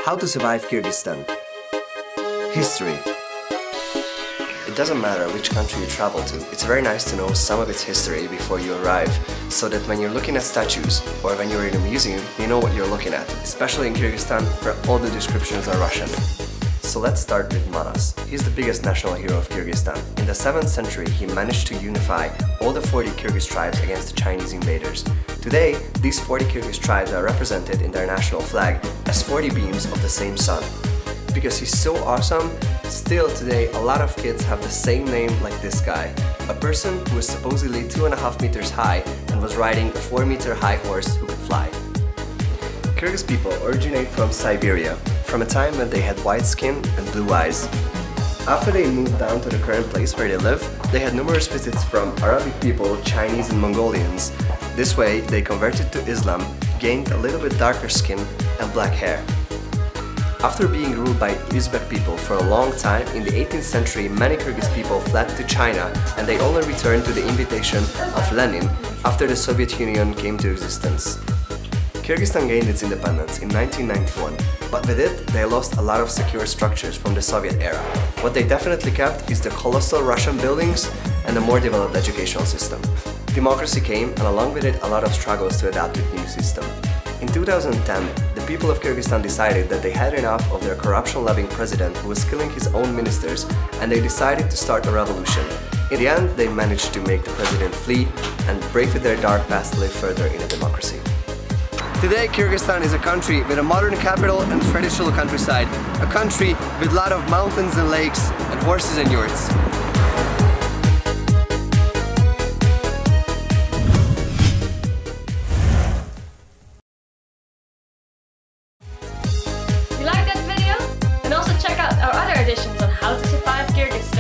How to survive Kyrgyzstan. History. It doesn't matter which country you travel to, it's very nice to know some of its history before you arrive, so that when you're looking at statues or when you're in a museum, you know what you're looking at, especially in Kyrgyzstan where all the descriptions are Russian. So let's start with Manas. He's the biggest national hero of Kyrgyzstan. In the 7th century, he managed to unify all the 40 Kyrgyz tribes against the Chinese invaders. Today, these 40 Kyrgyz tribes are represented in their national flag as 40 beams of the same sun. Because he's so awesome, still today a lot of kids have the same name like this guy. A person who was supposedly 2.5 meters high and was riding a 4-meter high horse who could fly. Kyrgyz people originate from Siberia, from a time when they had white skin and blue eyes. After they moved down to the current place where they live, they had numerous visits from Arabic people, Chinese and Mongolians. This way, they converted to Islam, gained a little bit darker skin and black hair. After being ruled by Uzbek people for a long time, in the 18th century many Kyrgyz people fled to China and they only returned to the invitation of Lenin after the Soviet Union came to existence. Kyrgyzstan gained its independence in 1991, but with it they lost a lot of secure structures from the Soviet era. What they definitely kept is the colossal Russian buildings and a more developed educational system. Democracy came, and along with it a lot of struggles to adapt to the new system. In 2010, the people of Kyrgyzstan decided that they had enough of their corruption-loving president who was killing his own ministers, and they decided to start a revolution. In the end, they managed to make the president flee and break with their dark past to live further in a democracy. Today, Kyrgyzstan is a country with a modern capital and traditional countryside. A country with a lot of mountains and lakes and horses and yurts. You like that video? And also check out our other editions on how to survive Kyrgyzstan.